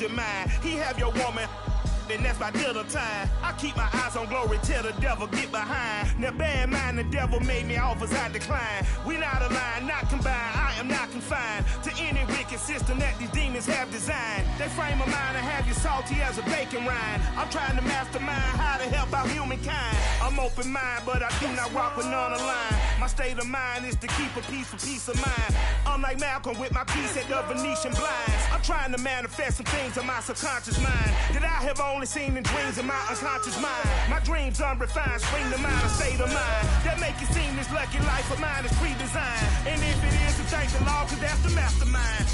your mind. He have your woman, and that's by dinner time. I keep my eyes on glory till the devil get behind. Now bad mind, the devil made me offers I decline. We not aligned, not combined, I am not confined to any wicked system that these demons have designed. They frame a mind and have you salty as a bacon rind. I'm trying to mastermind how to help out humankind. I'm open mind, but I do not rock with none aligned. My state of mind is to keep a peace for peace of mind. I'm like Malcolm with my piece at the Venetian blinds. I'm trying to manifest some things in my subconscious mind that I have only seen in dreams in my unconscious mind. My dreams unrefined, spring to mind, a state of mind that make it seem this lucky life of mine is pre-designed. And if it is, to thank the Lord, cause that's the mastermind.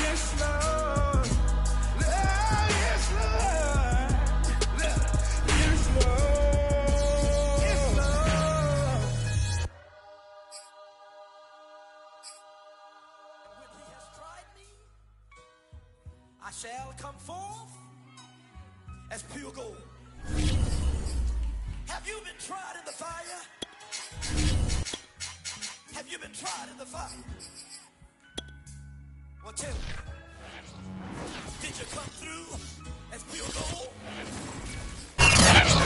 Yes, Lord. Yes, Lord. Yes, Lord. Yes, Lord. When he has tried me, I shall come forth as pure gold. Have you been tried in the fire? Have you been tried in the fire? Well, tell me, did you come through as pure gold?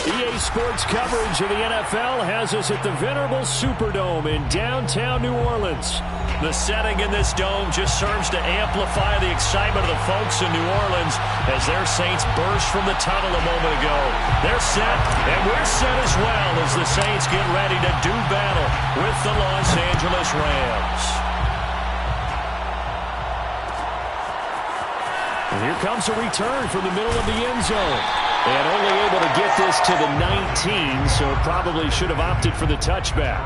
EA Sports coverage of the NFL has us at the venerable Superdome in downtown New Orleans. The setting in this dome just serves to amplify the excitement of the folks in New Orleans as their Saints burst from the tunnel a moment ago. They're set, and we're set as well as the Saints get ready to do battle with the Los Angeles Rams. And here comes a return from the middle of the end zone. And only able to get this to the 19, so probably should have opted for the touchback.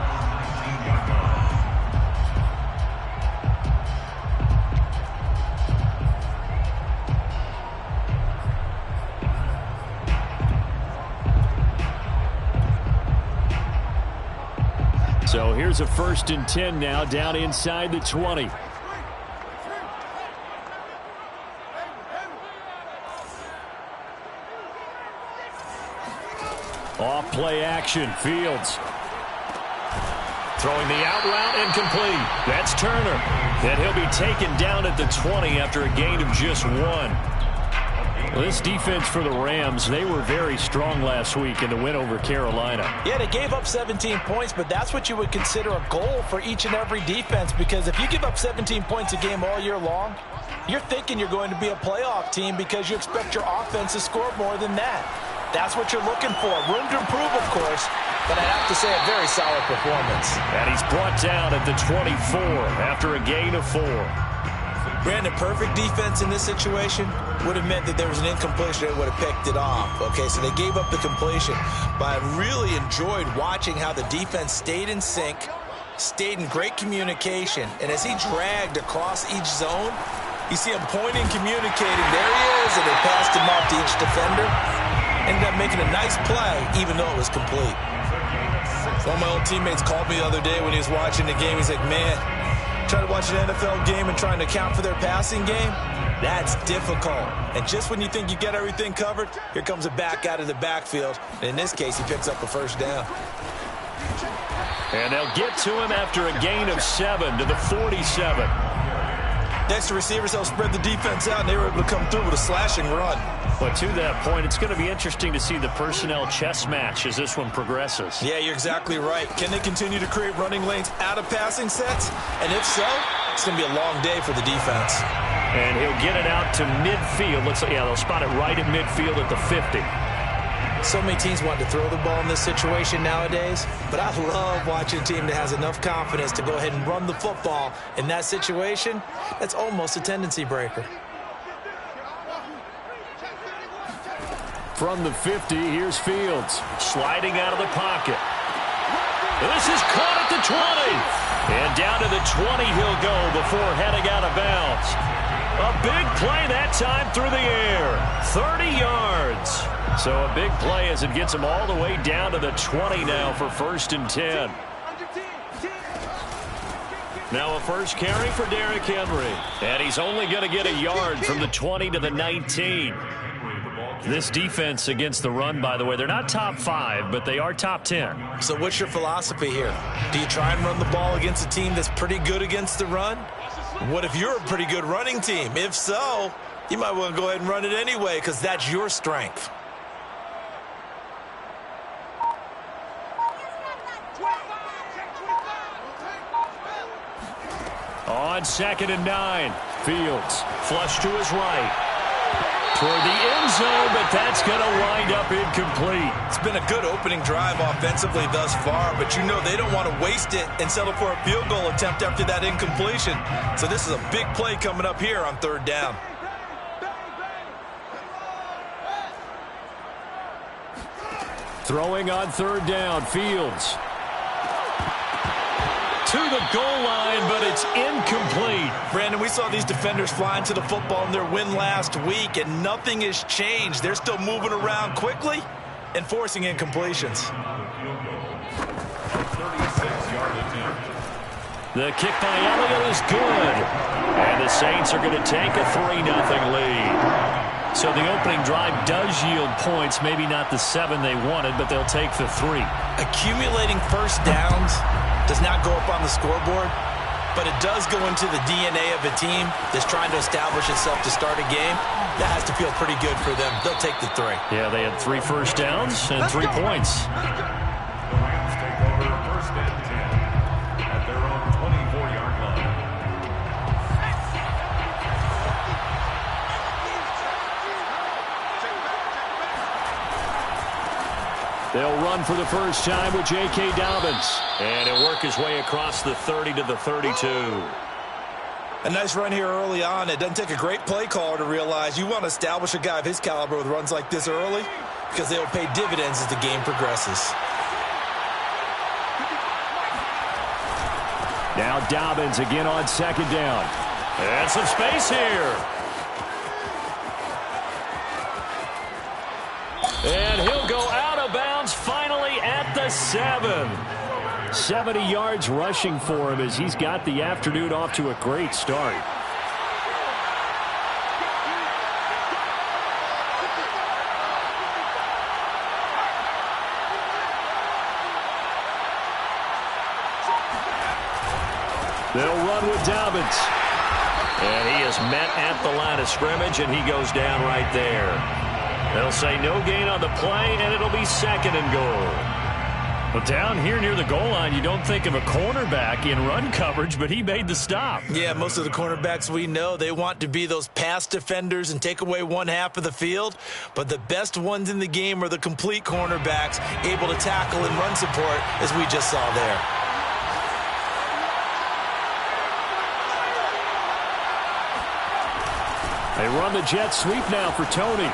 So here's a 1st and 10 now, down inside the 20. Off play action, Fields. Throwing the out route incomplete. That's Turner. And he'll be taken down at the 20 after a gain of just 1. Well, this defense for the Rams, they were very strong last week in the win over Carolina. Yeah, they gave up 17 points, but that's what you would consider a goal for each and every defense, because if you give up 17 points a game all year long, you're thinking you're going to be a playoff team because you expect your offense to score more than that. That's what you're looking for. Room to improve, of course, but I'd have to say a very solid performance. And he's brought down at the 24 after a gain of 4. Brandon, perfect defense in this situation would have meant that there was an incompletion that would have picked it off. Okay, so they gave up the completion, but I really enjoyed watching how the defense stayed in sync, stayed in great communication, and as he dragged across each zone, you see him pointing, communicating. There he is, and they passed him off to each defender. Ended up making a nice play, even though it was complete. One of my old teammates called me the other day when he was watching the game. He's like, man, trying to watch an NFL game and trying to account for their passing game, that's difficult. And just when you think you get everything covered, here comes a back out of the backfield. And in this case, he picks up a first down. And they'll get to him after a gain of 7 to the 47. Next to receivers, they'll spread the defense out, and they were able to come through with a slashing run. But to that point, it's going to be interesting to see the personnel chess match as this one progresses. Yeah, you're exactly right. Can they continue to create running lanes out of passing sets? And if so, it's going to be a long day for the defense. And he'll get it out to midfield. Looks like, yeah, they'll spot it right at midfield at the 50. So many teams want to throw the ball in this situation nowadays, but I love watching a team that has enough confidence to go ahead and run the football. In that situation, that's almost a tendency breaker. From the 50, here's Fields. Sliding out of the pocket. This is caught at the 20. And down to the 20 he'll go before heading out of bounds. A big play that time through the air. 30 yards. So a big play as it gets him all the way down to the 20 now for 1st and 10. Now a first carry for Derrick Henry. And he's only going to get a yard from the 20 to the 19. This defense against the run, by the way, they're not top 5, but they are top 10. So what's your philosophy here? Do you try and run the ball against a team that's pretty good against the run? What if you're a pretty good running team? If so, You might want to go ahead and run it anyway because that's your strength. On 2nd and 9, Fields flush to his right. Toward the end zone, but that's going to wind up incomplete. It's been a good opening drive offensively thus far, but you know they don't want to waste it and settle for a field goal attempt after that incompletion. So this is a big play coming up here on 3rd down. Throwing on 3rd down, Fields. To the goal line, but it's incomplete. Brandon, we saw these defenders flying to the football in their win last week, and nothing has changed. They're still moving around quickly and forcing incompletions. The kick by Elliott is good. And the Saints are going to take a 3-0 lead. So the opening drive does yield points, maybe not the 7 they wanted, but they'll take the 3. Accumulating first downs does not go up on the scoreboard, but it does go into the DNA of a team that's trying to establish itself to start a game. That has to feel pretty good for them. They'll take the 3. Yeah, they had 3 first downs and 3 points. The Rams take over 1st and 10 at their own 24-yard line. They'll run for the first time with J.K. Dobbins. And he'll work his way across the 30 to the 32. A nice run here early on. It doesn't take a great play caller to realize you want to establish a guy of his caliber with runs like this early because they will pay dividends as the game progresses. Now Dobbins again on 2nd down. And some space here. And he'll go out of bounds finally at the 7. 70 yards rushing for him as he's got the afternoon off to a great start. They'll run with Dobbins. And he is met at the line of scrimmage, and he goes down right there. They'll say no gain on the play, and it'll be 2nd and goal. Well, down here near the goal line, you don't think of a cornerback in run coverage, but he made the stop. Yeah, most of the cornerbacks we know, they want to be those pass defenders and take away one half of the field. But the best ones in the game are the complete cornerbacks, able to tackle and run support, as we just saw there. They run the jet sweep now for Toney.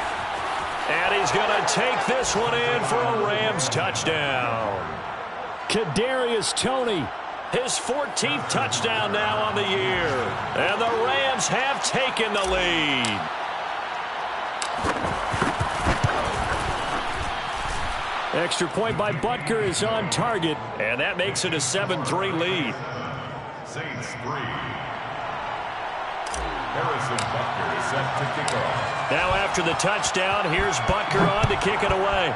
And he's going to take this one in for a Rams touchdown. Kadarius Toney, his 14th touchdown now on the year. And the Rams have taken the lead. Extra point by Butker is on target, and that makes it a 7-3 lead. Saints 3. Harrison Butker is set to kick off. Now after the touchdown, here's Butker on to kick it away.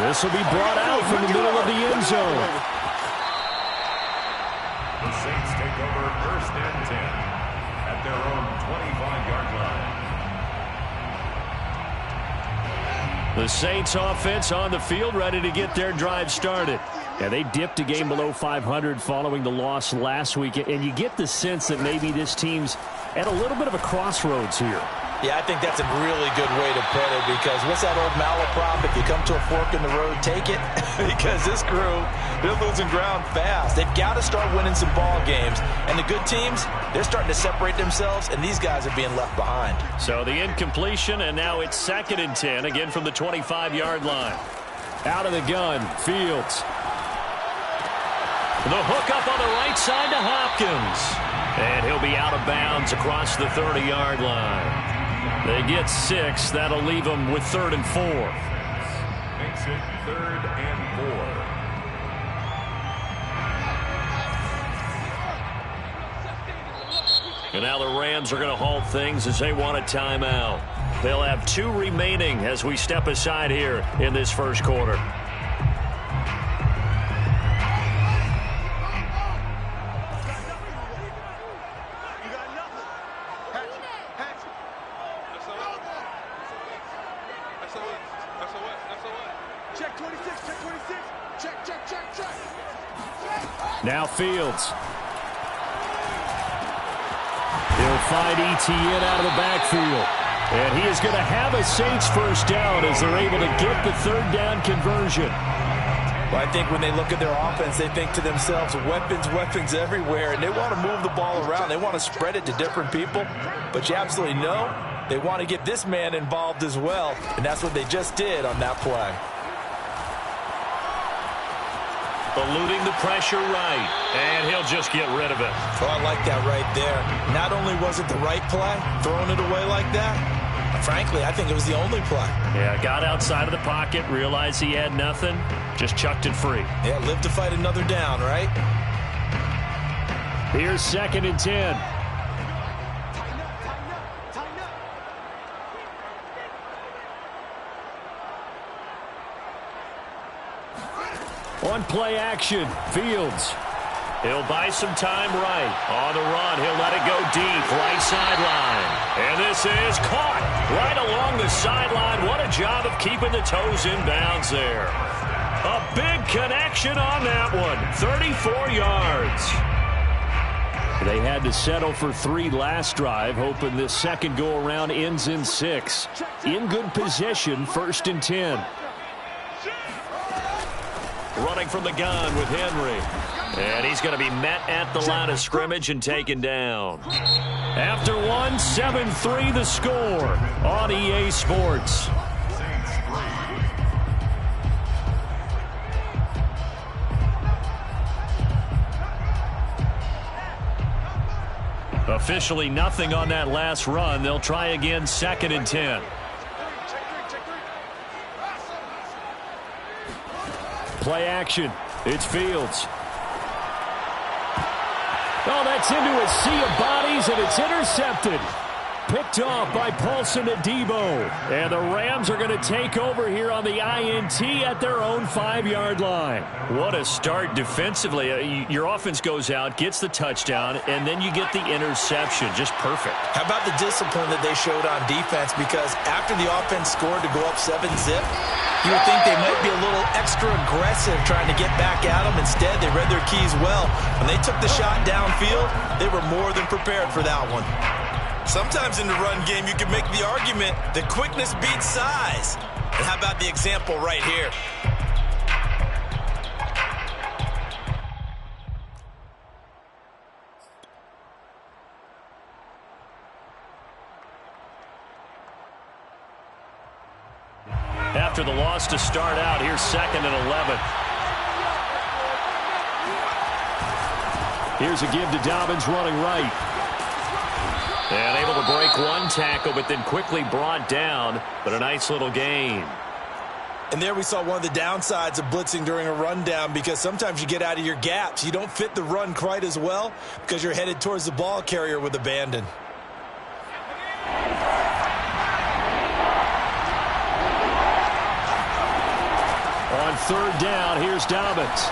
This will be brought out from the middle of the end zone. The Saints take over 1st and 10 at their own 25-yard line. The Saints offense on the field, ready to get their drive started. Yeah, they dipped a game below 500 following the loss last week, and you get the sense that maybe this team's at a little bit of a crossroads here. Yeah, I think that's a really good way to put it because what's that old malaprop? If you come to a fork in the road, take it. Because this crew, they're losing ground fast. They've got to start winning some ball games. And the good teams, they're starting to separate themselves, and these guys are being left behind. So the incompletion, and now it's 2nd and 10, again from the 25-yard line. Out of the gun, Fields. The hook up on the right side to Hopkins. And he'll be out of bounds across the 30-yard line. They get 6. That'll leave them with 3rd and 4. Makes it 3rd and 4. And now the Rams are going to halt things as they want a timeout. They'll have 2 remaining as we step aside here in this first quarter. Now Fields. He'll find Etienne out of the backfield. And he is going to have a Saints first down as they're able to get the third down conversion. Well, I think when they look at their offense, they think to themselves, weapons everywhere, and they want to move the ball around. They want to spread it to different people. But you absolutely know they want to get this man involved as well, and that's what they just did on that play. Eluding the pressure right, and he'll just get rid of it. Oh, I like that right there. Not only was it the right play, throwing it away like that, frankly, I think it was the only play. Yeah, got outside of the pocket, realized he had nothing, just chucked it free. Yeah, live to fight another down, right? Here's 2nd and 10. On play action, Fields. He'll buy some time right. On the run, he'll let it go deep, right sideline. And this is caught right along the sideline. What a job of keeping the toes in bounds there. A big connection on that one, 34 yards. They had to settle for 3 last drive, hoping this second go-around ends in 6. In good position, 1st and 10. Running from the gun with Henry. And he's going to be met at the line of scrimmage and taken down. After 1, 7-3 the score on EA Sports. Officially nothing on that last run. They'll try again, 2nd and 10. Play action. It's Fields. Oh, that's into a sea of bodies, and it's intercepted. Picked off by Paulson Adebo. And the Rams are going to take over here on the INT at their own 5-yard line. What a start defensively. Your offense goes out, gets the touchdown, and then you get the interception. Just perfect. How about the discipline that they showed on defense? Because after the offense scored to go up 7-zip, you would think they might be a little extra aggressive trying to get back at them. Instead, they read their keys well. When they took the shot downfield, they were more than prepared for that one. Sometimes in the run game, you can make the argument that quickness beats size. And how about the example right here? After the loss to start out, here's 2nd and 11. Here's a give to Dobbins running right. And able to break one tackle, but then quickly brought down. But a nice little gain. And there we saw one of the downsides of blitzing during a rundown, because sometimes you get out of your gaps. You don't fit the run quite as well because you're headed towards the ball carrier with abandon. On 3rd down, here's Dobbins.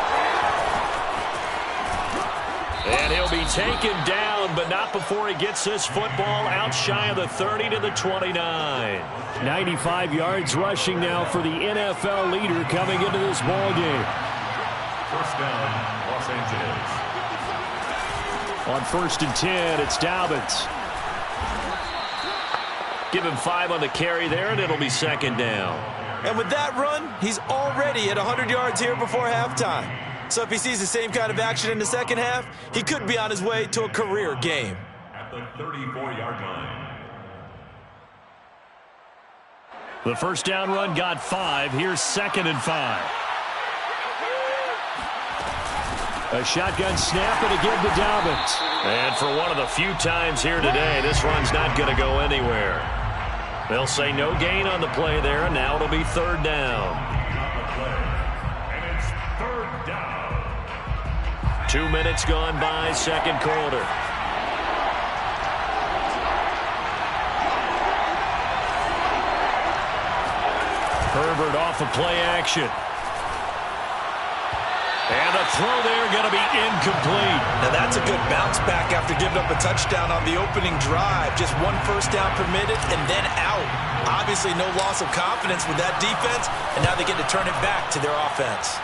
And he'll be taken down, but not before he gets this football out shy of the 30 to the 29. 95 yards rushing now for the NFL leader coming into this ball game. First down, Los Angeles. On 1st and 10, it's Dobbins. Give him 5 on the carry there, and it'll be 2nd down. And with that run, he's already at 100 yards here before halftime. So if he sees the same kind of action in the second half, he could be on his way to a career game. At the 34-yard line. The first down run got 5. Here's 2nd and 5. A shotgun snap and a give to Dobbins. And for one of the few times here today, this run's not going to go anywhere. They'll say no gain on the play there, and now it'll be 3rd down. 2 minutes gone by, second quarter. Herbert off of play action. And the throw there going to be incomplete. Now that's a good bounce back after giving up a touchdown on the opening drive. Just one first down permitted and then out. Obviously no loss of confidence with that defense, and now they get to turn it back to their offense.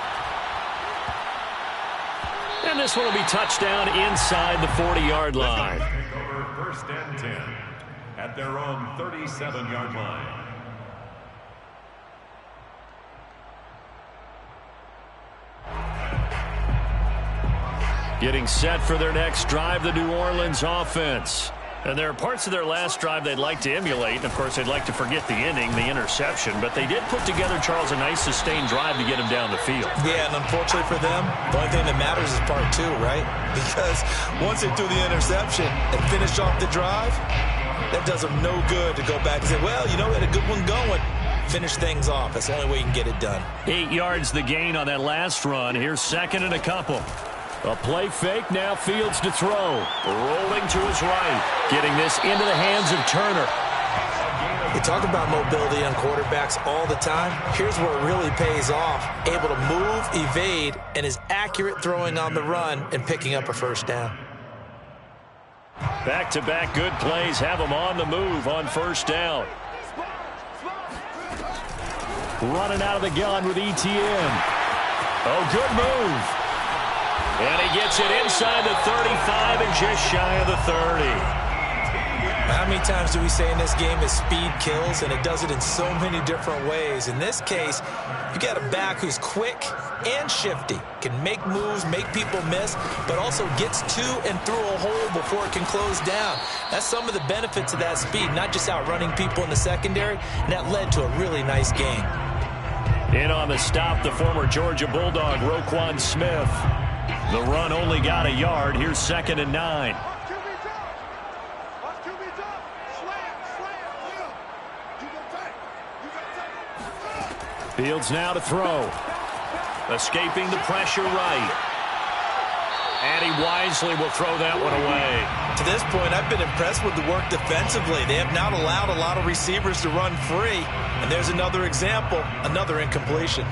And this one will be touchdown inside the 40-yard line. Take over first and 10 at their own 37-yard line. Getting set for their next drive, the New Orleans offense. And there are parts of their last drive they'd like to emulate. And, of course, they'd like to forget the inning, the interception. But they did put together, Charles, a nice sustained drive to get him down the field. Yeah, and unfortunately for them, the only thing that matters is part two, right? Because once they threw the interception and finished off the drive, that does them no good to go back and say, well, you know, we had a good one going. Finish things off. That's the only way you can get it done. 8 yards the gain on that last run. Here's second and a couple. A play fake, now Fields to throw. Rolling to his right. Getting this into the hands of Turner. We talk about mobility on quarterbacks all the time. Here's where it really pays off. Able to move, evade, and is accurate throwing on the run and picking up a first down. Back-to-back good plays have them on the move on first down. Running out of the gun with ETN. Oh, good move. And he gets it inside the 35 and just shy of the 30. How many times do we say in this game that speed kills, and it does it in so many different ways? In this case, you got a back who's quick and shifty, can make moves, make people miss, but also gets to and through a hole before it can close down. That's some of the benefits of that speed, not just outrunning people in the secondary, and that led to a really nice game. In on the stop, the former Georgia Bulldog, Roquan Smith. The run only got a yard. Here's second and 9. Fields now to throw. Escaping the pressure right. And he wisely will throw that one away. To this point, I've been impressed with the work defensively. They have not allowed a lot of receivers to run free. And there's another example, another incompletion.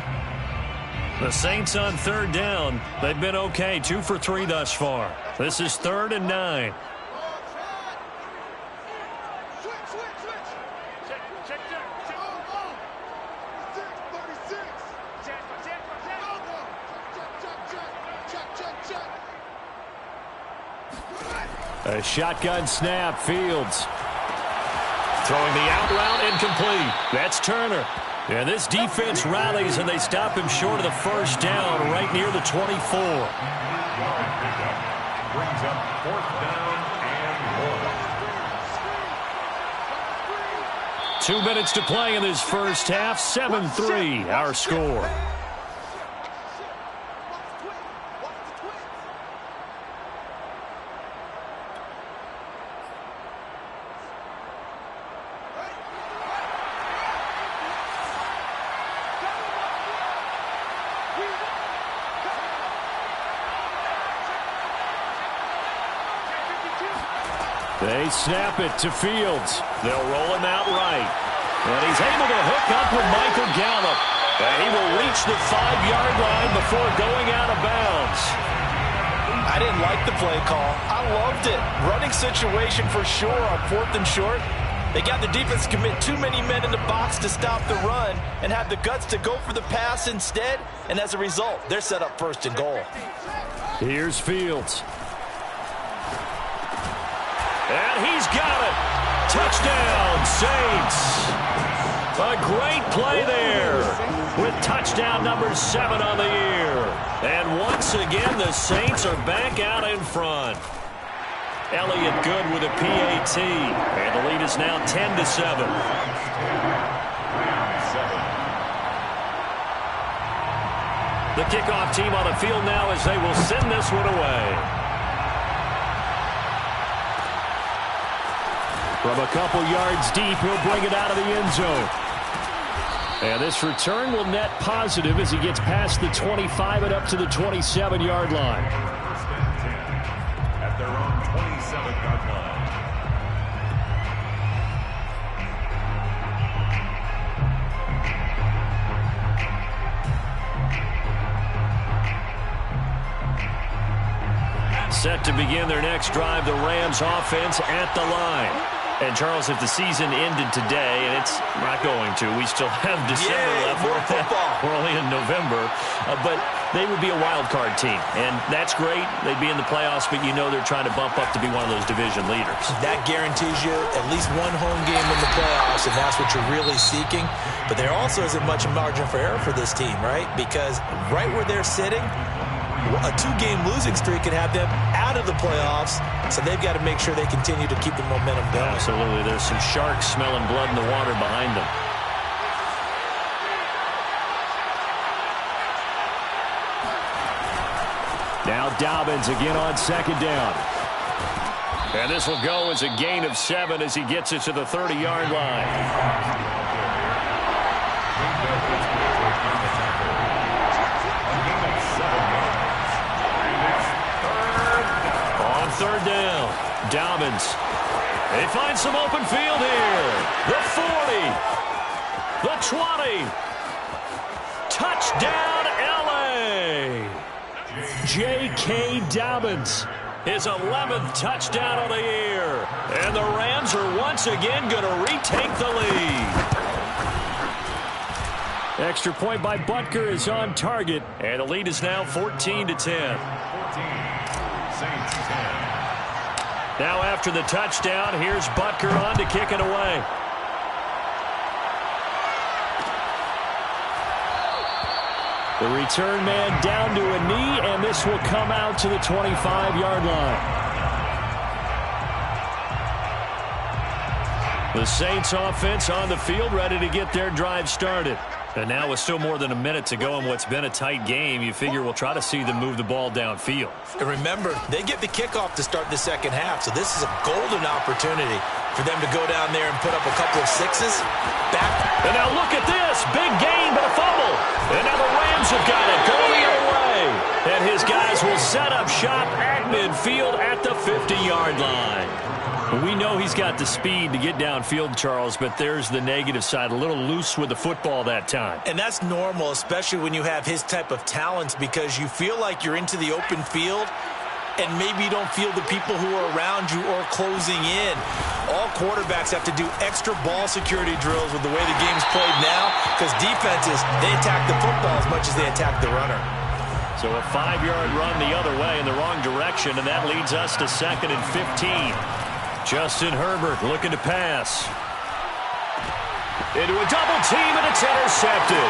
The Saints on third down. They've been okay, 2 for 3 thus far. This is 3rd and 9. A shotgun snap, Fields. Throwing the out route incomplete. That's Turner. And this defense rallies, and they stop him short of the first down right near the 24. Brings up 4th down and 1. 2 minutes to play in this first half. 7-3 our score. They snap it to Fields. They'll roll him out right. And he's able to hook up with Michael Gallup. And he will reach the 5-yard line before going out of bounds. I didn't like the play call. I loved it. Running situation for sure on 4th and short. They got the defense to commit too many men in the box to stop the run and have the guts to go for the pass instead. And as a result, they're set up 1st and goal. Here's Fields. And he's got it. Touchdown, Saints. A great play there with touchdown number 7 on the year. And once again, the Saints are back out in front. Elliott Good with a PAT. And the lead is now 10-7. The kickoff team on the field now as they will send this one away. From a couple yards deep, he'll bring it out of the end zone. And this return will net positive as he gets past the 25 and up to the 27-yard line. At their own 27-yard line. Set to begin their next drive, the Rams offense at the line. And, Charles, if the season ended today, and it's not going to, we still have December left. More football. We're only in November. But they would be a wild card team. And that's great. They'd be in the playoffs, but you know they're trying to bump up to be one of those division leaders. That guarantees you at least one home game in the playoffs, and that's what you're really seeking. But there also isn't much margin for error for this team, right? Because right where they're sitting, a 2-game losing streak could have them out of the playoffs, so they've got to make sure they continue to keep the momentum going. Absolutely. There's some sharks smelling blood in the water behind them. Now Dobbins again on second down. And this will go as a gain of 7 as he gets it to the 30-yard line. Third down, Dobbins. They find some open field here. The 40, the 20. Touchdown, L.A. J.K. Dobbins. His 11th touchdown of the year. And the Rams are once again going to retake the lead. Extra point by Butker is on target. And the lead is now 14-10. 14, Saints 10. Now after the touchdown, here's Butker on to kick it away. The return man down to a knee, and this will come out to the 25-yard line. The Saints offense on the field, ready to get their drive started. And now with still more than a minute to go in what's been a tight game, you figure we'll try to see them move the ball downfield. And remember, they get the kickoff to start the second half, so this is a golden opportunity for them to go down there and put up a couple of sixes. Back. And now look at this. Big gain, but a fumble. And now the Rams have got it going the other way. And his guys will set up shop at midfield at the 50-yard line. We know he's got the speed to get downfield, Charles, but there's the negative side. A little loose with the football that time. And that's normal, especially when you have his type of talents, because you feel like you're into the open field and maybe you don't feel the people who are around you or closing in. All quarterbacks have to do extra ball security drills with the way the game's played now, because defenses, they attack the football as much as they attack the runner. So a 5-yard run the other way in the wrong direction, and that leads us to 2nd and 15. Justin Herbert looking to pass. Into a double team, and it's intercepted.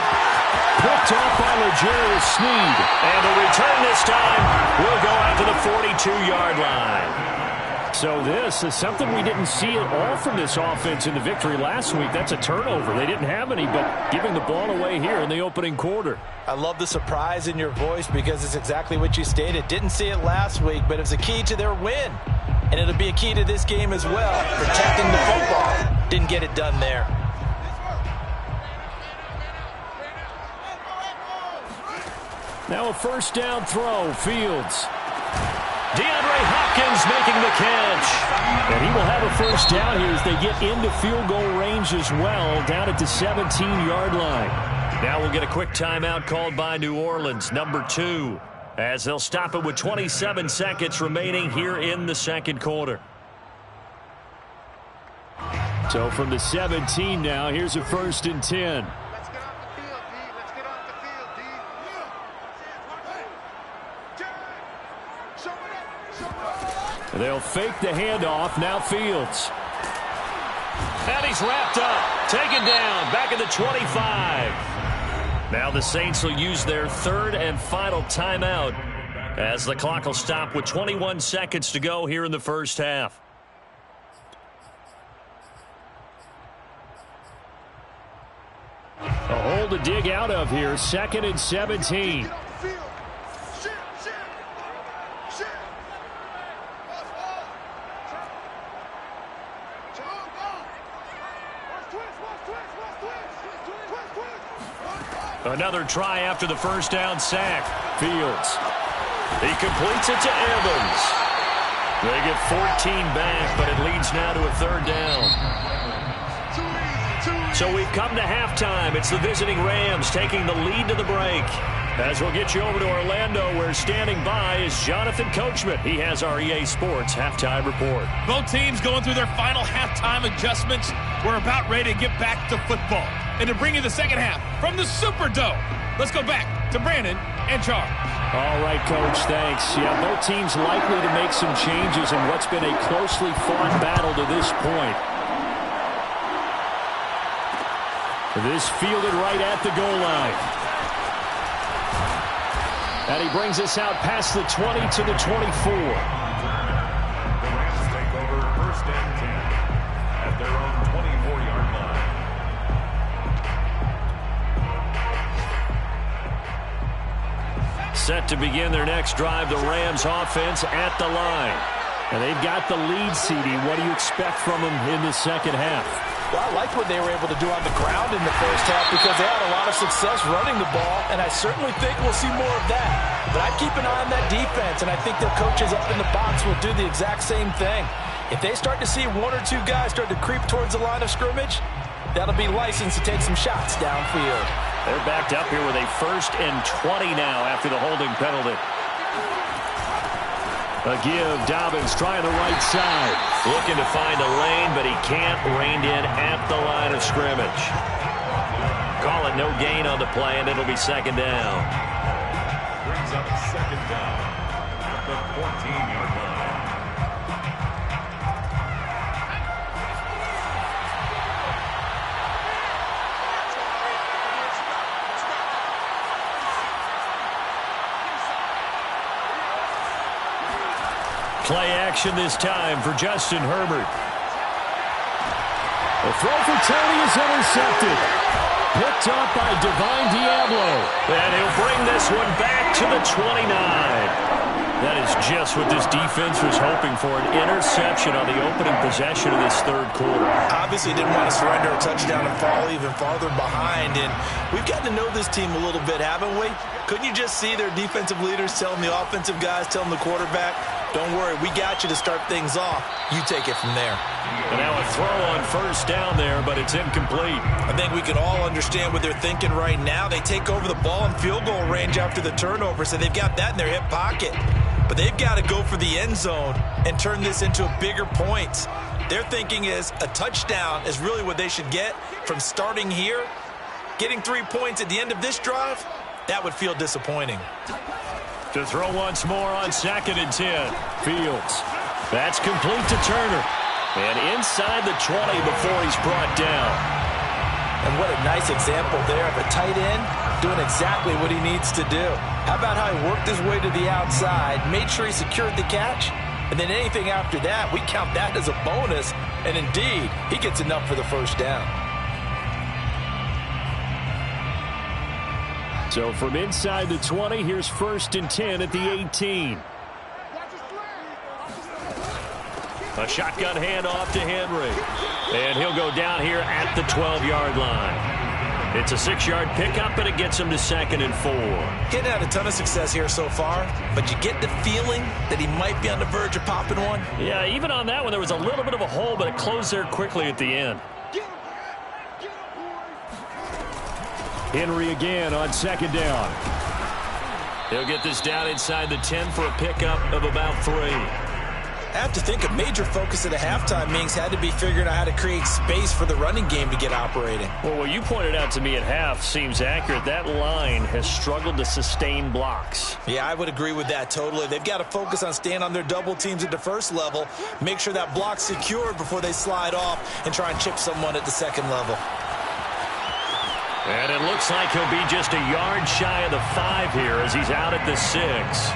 Picked off by L'Jarius Sneed. And the return this time will go out to the 42-yard line. So this is something we didn't see at all from this offense in the victory last week. That's a turnover. They didn't have any, but giving the ball away here in the opening quarter. I love the surprise in your voice because it's exactly what you stated. Didn't see it last week, but it was a key to their win. And it'll be a key to this game as well. Protecting the football. Didn't get it done there. Now a first down throw. Fields. DeAndre Hopkins making the catch. And he will have a first down here as they get into field goal range as well, down at the 17-yard line. Now we'll get a quick timeout called by New Orleans, number 2. As they'll stop it with 27 seconds remaining here in the second quarter. So from the 17 now, here's a 1st and 10. Let's get off the field, D. Let's get off the field, D. They'll fake the handoff. Now Fields. And he's wrapped up. Taken down. Back at the 25. Now the Saints will use their 3rd and final timeout as the clock will stop with 21 seconds to go here in the first half. A hole to dig out of here. 2nd and 17. Another try after the first down sack. Fields. He completes it to Evans. They get 14 back, but it leads now to a 3rd down. So we've come to halftime. It's the visiting Rams taking the lead to the break. As we'll get you over to Orlando, where standing by is Jonathan Coachman. He has our EA Sports halftime report. Both teams going through their final halftime adjustments. We're about ready to get back to football. And to bring you the second half from the Superdome, let's go back to Brandon and charge. All right, Coach, thanks. Yeah, both teams likely to make some changes in what's been a closely fought battle to this point. This fielded right at the goal line. And he brings us out past the 20 to the 24. The Rams take over first and 10 at their own 24-yard line. Set to begin their next drive, the Rams offense at the line. And they've got the lead, CD. What do you expect from them in the second half? Well, I like what they were able to do on the ground in the first half because they had a lot of success running the ball, and I certainly think we'll see more of that. But I'd keep an eye on that defense, and I think their coaches up in the box will do the exact same thing. If they start to see one or two guys start to creep towards the line of scrimmage, that'll be licensed to take some shots downfield. They're backed up here with a 1st and 20 now after the holding penalty. A give, Dobbins trying the right side. Looking to find a lane, but he can't. Reined in at the line of scrimmage. Call it no gain on the play, and it'll be second down. Brings up second down at the 14-yard line. Play action this time for Justin Herbert. The throw for Tony is intercepted. Picked up by Divine Diablo. And he'll bring this one back to the 29. That is just what this defense was hoping for, an interception on the opening possession of this third quarter. Obviously didn't want to surrender a touchdown and fall even farther behind, and we've gotten to know this team a little bit, haven't we? Couldn't you just see their defensive leaders telling the offensive guys, telling the quarterback, don't worry, we got you to start things off. You take it from there. And now a throw on first down there, but it's incomplete. I think we can all understand what they're thinking right now. They take over the ball in field goal range after the turnover, so they've got that in their hip pocket. But they've got to go for the end zone and turn this into a bigger point. Their thinking is a touchdown is really what they should get from starting here. Getting 3 points at the end of this drive, that would feel disappointing. To throw once more on 2nd and 10. Fields. That's complete to Turner. And inside the 20 before he's brought down. And what a nice example there of a tight end doing exactly what he needs to do. How about how he worked his way to the outside, made sure he secured the catch, and then anything after that, we count that as a bonus. And indeed, he gets enough for the first down. So from inside the 20, here's 1st and 10 at the 18. A shotgun handoff to Henry. And he'll go down here at the 12-yard line. It's a 6-yard pickup, and it gets him to 2nd and 4. Getting had a ton of success here so far, but you get the feeling that he might be on the verge of popping one. Yeah, even on that one, there was a little bit of a hole, but it closed there quickly at the end. Henry again on 2nd down. He'll get this down inside the 10 for a pickup of about 3. I have to think a major focus of the halftime meetings had to be figuring out how to create space for the running game to get operating. Well, what you pointed out to me at half seems accurate. That line has struggled to sustain blocks. Yeah, I would agree with that totally. They've got to focus on staying on their double teams at the first level, make sure that block's secured before they slide off and try and chip someone at the second level. And it looks like he'll be just a yard shy of the 5 here as he's out at the 6.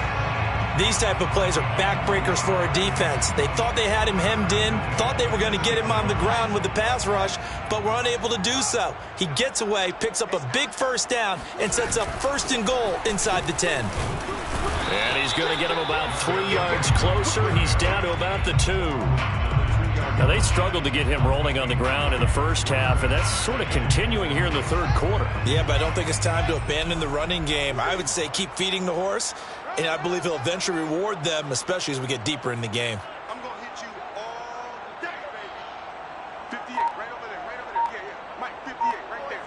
These type of plays are backbreakers for a defense. They thought they had him hemmed in, thought they were going to get him on the ground with the pass rush, but were unable to do so. He gets away, picks up a big first down, and sets up 1st and goal inside the 10. And he's going to get him about 3 yards closer. He's down to about the 2. Now, they struggled to get him rolling on the ground in the first half, and that's sort of continuing here in the third quarter. Yeah, but I don't think it's time to abandon the running game. I would say keep feeding the horse, and I believe he'll eventually reward them, especially as we get deeper in the game. I'm going to hit you all day, baby. 58, right over there, right over there. Yeah, yeah. Mike, 58, right there.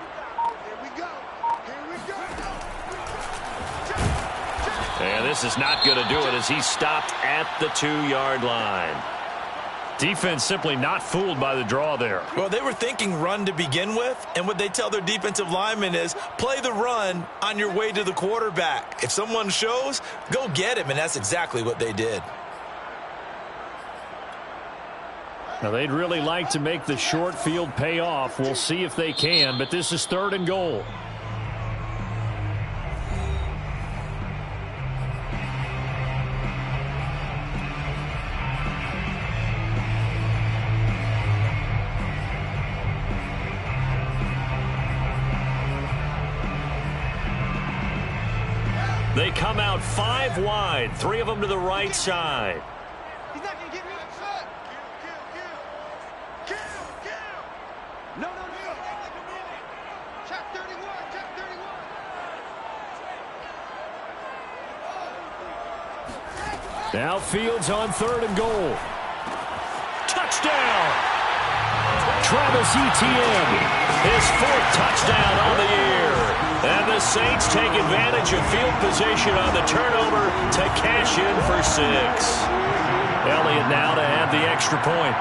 Here we go. Here we go. And this is not going to do it as he's stopped at the 2-yard line. Defense simply not fooled by the draw there. Well, they were thinking run to begin with, and what they tell their defensive linemen is play the run on your way to the quarterback. If someone shows, go get him, and that's exactly what they did. Now, they'd really like to make the short field pay off. We'll see if they can, but this is 3rd and goal. They come out 5 wide, 3 of them to the right side. He's not going to get me upset. Kill. No. Check 31. Now Fields on 3rd and goal. Touchdown! Travis Etienne, his 4th touchdown on the year. And the Saints take advantage of field position on the turnover to cash in for 6. Elliott now to add the extra point.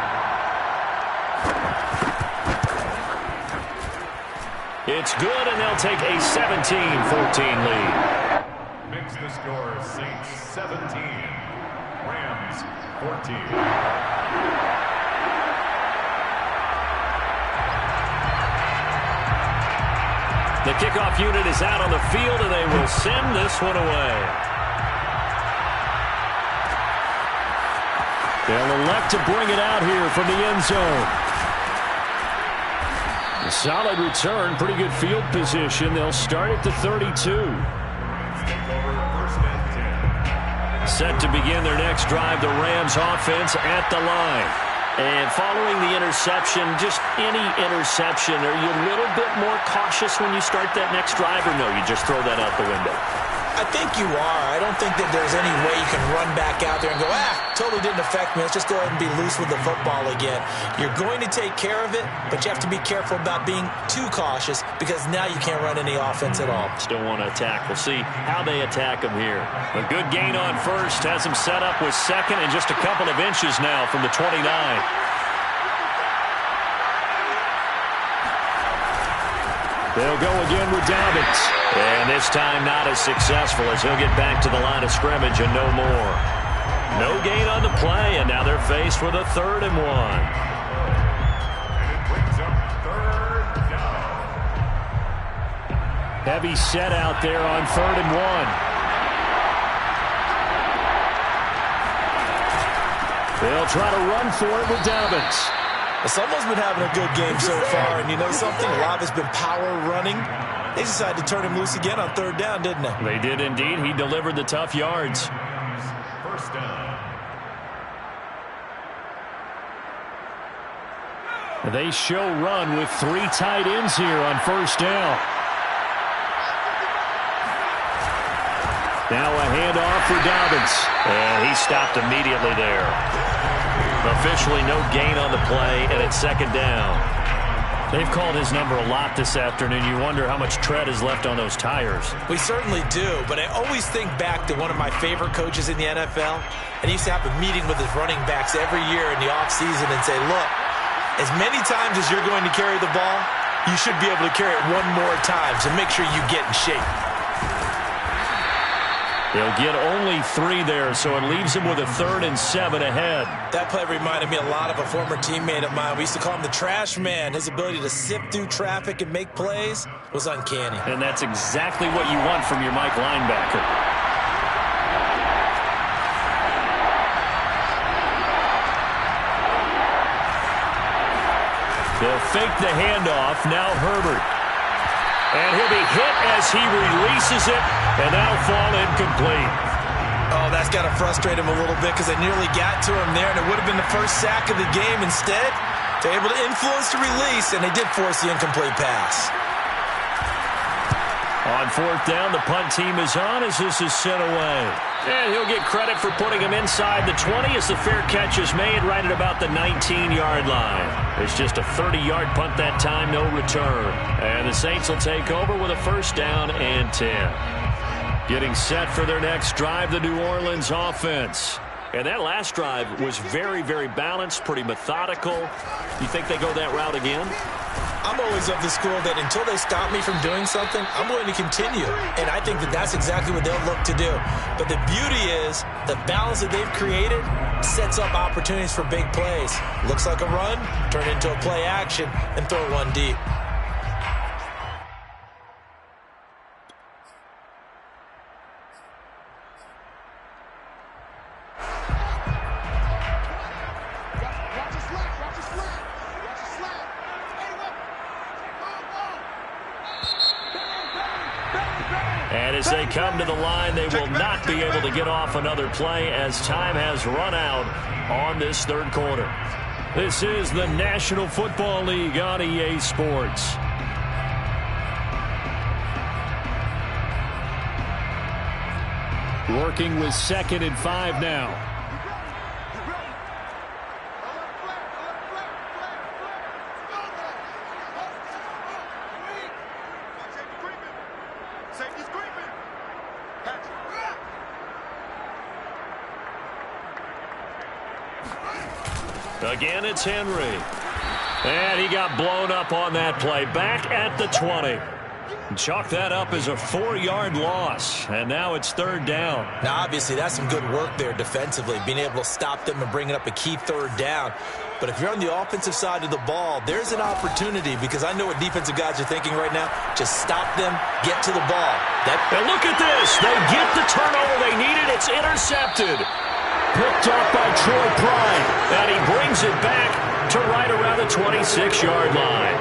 It's good, and they'll take a 17-14 lead. Makes the score Saints 17, Rams 14. The kickoff unit is out on the field, and they will send this one away. They'll elect to bring it out here from the end zone. A solid return, pretty good field position. They'll start at the 32. Set to begin their next drive, the Rams offense at the line. And following the interception, just any interception, are you a little bit more cautious when you start that next drive, or no, you just throw that out the window? I think you are. I don't think that there's any way you can run back out there and go, totally didn't affect me. Let's just go ahead and be loose with the football again. You're going to take care of it, but you have to be careful about being too cautious because now you can't run any offense at all. Still want to attack. We'll see how they attack him here. A good gain on first has him set up with 2nd and just a couple of inches now from the 29. They'll go again with Dobbins. And this time not as successful as he'll get back to the line of scrimmage and no more. No gain on the play, and now they're faced with a 3rd and 1. And it brings up 3rd down. Heavy set out there on 3rd and 1. They'll try to run for it with Dobbins. Someone's been having a good game so far, and you know something? A lot of it's been power running. They decided to turn him loose again on 3rd down, didn't they? They did indeed. He delivered the tough yards. 1st down. They show run with 3 tight ends here on 1st down. Now a handoff for Dobbins. And he stopped immediately there. Officially no gain on the play, and it's 2nd down. They've called his number a lot this afternoon. You wonder how much tread is left on those tires. We certainly do, but I always think back to one of my favorite coaches in the NFL, and he used to have a meeting with his running backs every year in the offseason and say, look, as many times as you're going to carry the ball, you should be able to carry it one more time, so make sure you get in shape. They'll get only 3 there, so it leaves him with a 3rd and 7 ahead. That play reminded me a lot of a former teammate of mine. We used to call him the trash man. His ability to sift through traffic and make plays was uncanny. And that's exactly what you want from your Mike linebacker. They'll fake the handoff. Now Herbert. And he'll be hit as he releases it, and that'll fall incomplete. Oh, that's got to frustrate him a little bit because they nearly got to him there, and it would have been the first sack of the game. Instead, they're able to influence the release, and they did force the incomplete pass. On 4th down, the punt team is on as this is sent away. And he'll get credit for putting him inside the 20 as the fair catch is made right at about the 19-yard line. It's just a 30-yard punt that time, no return. And the Saints will take over with a 1st down and 10. Getting set for their next drive, the New Orleans offense. And that last drive was very, very balanced, pretty methodical. You think they go that route again? I'm always of the school that until they stop me from doing something, I'm going to continue. And I think that that's exactly what they'll look to do. But the beauty is the balance that they've created sets up opportunities for big plays. Looks like a run, turn into a play action, and throw one deep. And as they come to the line, they will not be able to get off another play as time has run out on this third quarter. This is the National Football League on EA Sports. Working with 2nd and 5 now. Again, it's Henry. And he got blown up on that play. Back at the 20. Chalk that up as a 4-yard loss. And now it's 3rd down. Now, obviously, that's some good work there defensively, being able to stop them and bringing up a key 3rd down. But if you're on the offensive side of the ball, there's an opportunity, because I know what defensive guys are thinking right now. Just stop them, get to the ball. And look at this. They get the turnover they needed. It's intercepted. Picked up by Troy Pride. And he brings it back to right around the 26-yard line.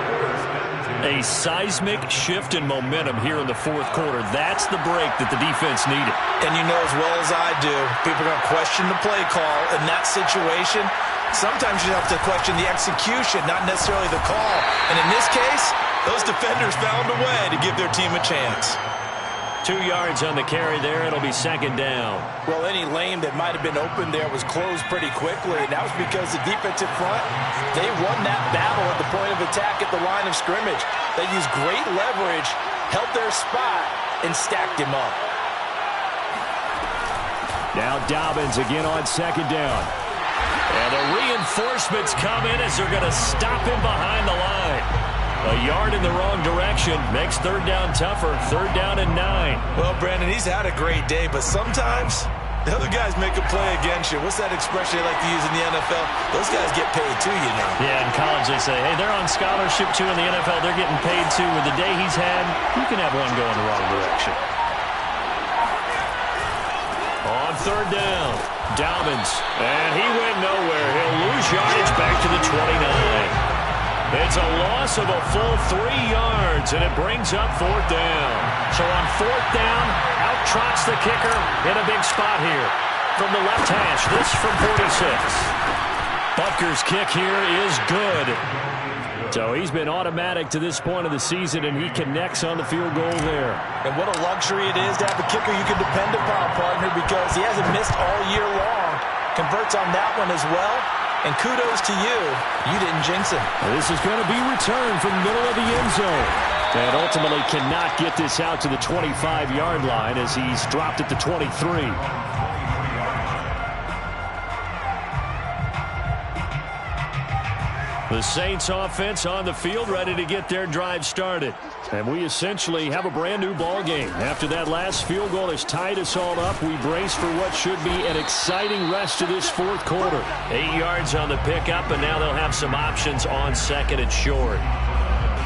A seismic shift in momentum here in the fourth quarter. That's the break that the defense needed. And you know as well as I do, people are going to question the play call in that situation. Sometimes you have to question the execution, not necessarily the call. And in this case, those defenders found a way to give their team a chance. 2 yards on the carry there. It'll be 2nd down. Well, any lane that might have been open there was closed pretty quickly, and that was because the defensive front, they won that battle at the point of attack at the line of scrimmage. They used great leverage, held their spot, and stacked him up. Now Dobbins again on 2nd down. And the reinforcements come in as they're going to stop him behind the line. A yard in the wrong direction makes 3rd down tougher. 3rd down and 9. Well, Brandon, he's had a great day, but sometimes the other guys make a play against you. What's that expression they like to use in the NFL? Those guys get paid too, you know. Yeah, in college they say, hey, they're on scholarship too. In the NFL, they're getting paid too. With the day he's had, you can have one go in the wrong direction. On 3rd down, Dobbins. And he went nowhere. He'll lose yardage back to the 29. It's a loss of a full 3 yards, and it brings up 4th down. So on 4th down, out trots the kicker in a big spot here. From the left hash, this from 46. Butker's kick here is good. So he's been automatic to this point of the season, and he connects on the field goal there. And what a luxury it is to have a kicker you can depend upon, partner, because he hasn't missed all year long. Converts on that one as well. And kudos to you. You didn't jinx him. This is going to be returned from the middle of the end zone. And ultimately cannot get this out to the 25-yard line as he's dropped at the 23. The Saints offense on the field, ready to get their drive started. And we essentially have a brand new ball game. After that last field goal has tied us all up, we brace for what should be an exciting rest of this fourth quarter. 8 yards on the pickup, and now they'll have some options on 2nd and short.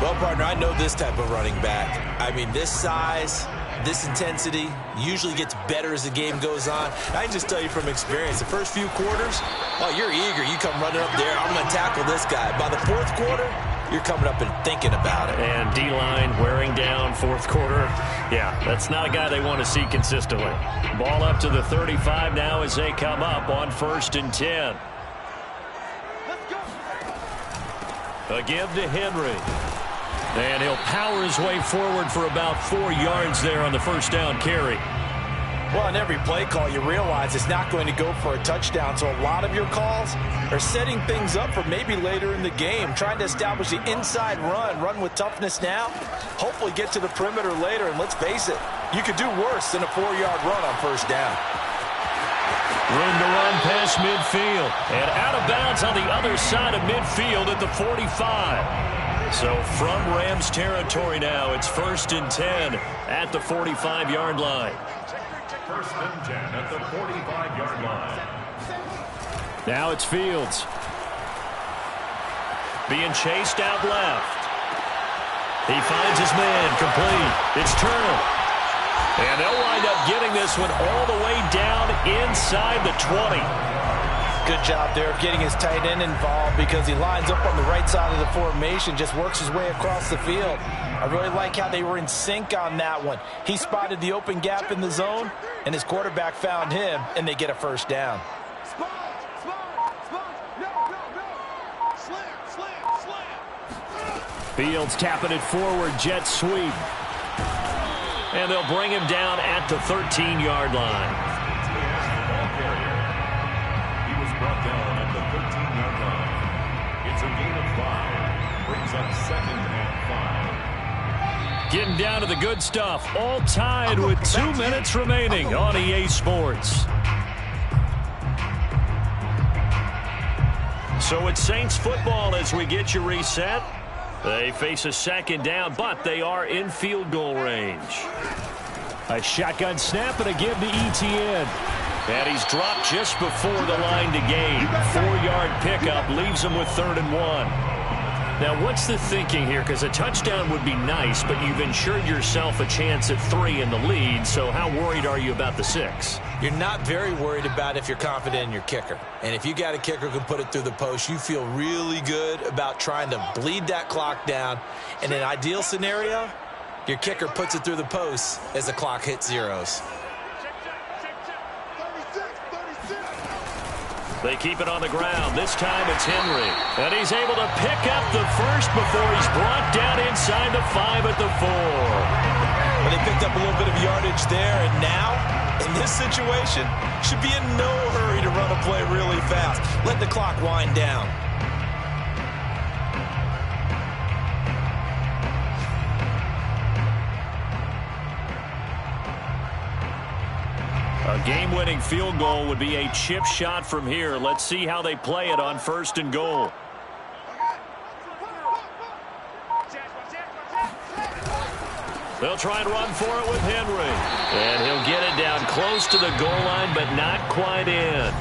Well, partner, I know this type of running back. I mean, this size, this intensity usually gets better as the game goes on. I can just tell you from experience, the first few quarters, oh, you're eager. You come running up there, I'm going to tackle this guy. By the fourth quarter, you're coming up and thinking about it. And D-line wearing down fourth quarter. Yeah, that's not a guy they want to see consistently. Ball up to the 35 now as they come up on 1st and 10. A give to Henry. And he'll power his way forward for about 4 yards there on the 1st down carry. Well, on every play call, you realize it's not going to go for a touchdown. So a lot of your calls are setting things up for maybe later in the game, trying to establish the inside run with toughness now, hopefully get to the perimeter later. And let's face it, you could do worse than a 4-yard run on 1st down. Room to run past midfield. And out of bounds on the other side of midfield at the 45. So from Rams territory now, it's 1st and 10 at the 45-yard line. 1st and 10 at the 45-yard line. Now it's Fields. Being chased out left. He finds his man, complete. It's Turner. And they'll wind up getting this one all the way down inside the 20. Good job there of getting his tight end involved because he lines up on the right side of the formation, just works his way across the field. I really like how they were in sync on that one. He spotted the open gap in the zone, and his quarterback found him, and they get a first down. Fields tapping it forward, jet sweep. And they'll bring him down at the 13-yard line. He was brought down at the 13-yard line. It's a gain of 5. Brings up 2nd and 5. Getting down to the good stuff. All tied with 2 minutes remaining on EA Sports. So it's Saints football as we get you reset. They face a 2nd down, but they are in field goal range. A shotgun snap and a give to Etienne. And he's dropped just before the line to gain. 4-yard pickup leaves him with 3rd and 1. Now, what's the thinking here? Because a touchdown would be nice, but you've ensured yourself a chance at 3 in the lead, so how worried are you about the 6? You're not very worried about if you're confident in your kicker. And if you got a kicker who can put it through the post, you feel really good about trying to bleed that clock down. In an ideal scenario, your kicker puts it through the post as the clock hits zeros. They keep it on the ground. This time it's Henry. And he's able to pick up the first before he's brought down inside the 5 at the 4. Well, they picked up a little bit of yardage there, and now, in this situation, should be in no hurry to run a play really fast. Let the clock wind down. A game-winning field goal would be a chip shot from here. Let's see how they play it on 1st and goal. They'll try and run for it with Henry. And he'll get it down close to the goal line, but not quite in.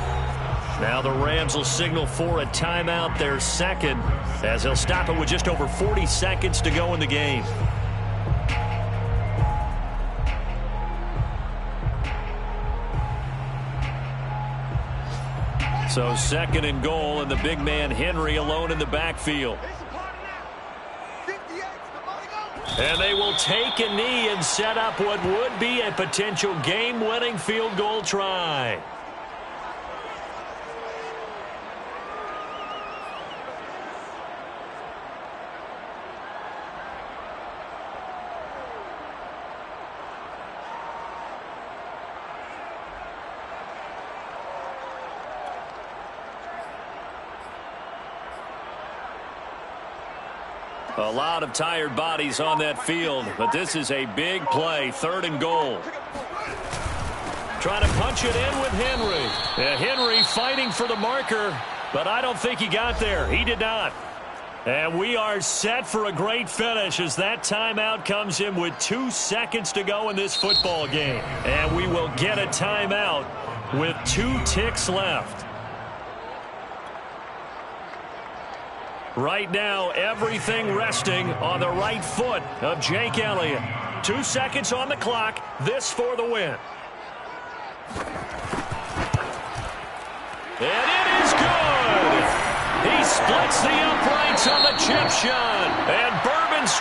Now the Rams will signal for a timeout, their 2nd, as they'll stop it with just over 40 seconds to go in the game. So 2nd and goal, and the big man Henry alone in the backfield. And they will take a knee and set up what would be a potential game-winning field goal try. A lot of tired bodies on that field, but this is a big play, 3rd and goal. Trying to punch it in with Henry. And Henry fighting for the marker, but I don't think he got there. He did not. And we are set for a great finish as that timeout comes in with 2 seconds to go in this football game. And we will get a timeout with 2 ticks left. Right now, everything resting on the right foot of Jake Elliott. 2 seconds on the clock. This for the win. And it is good. He splits the uprights on the chip shot. And Burns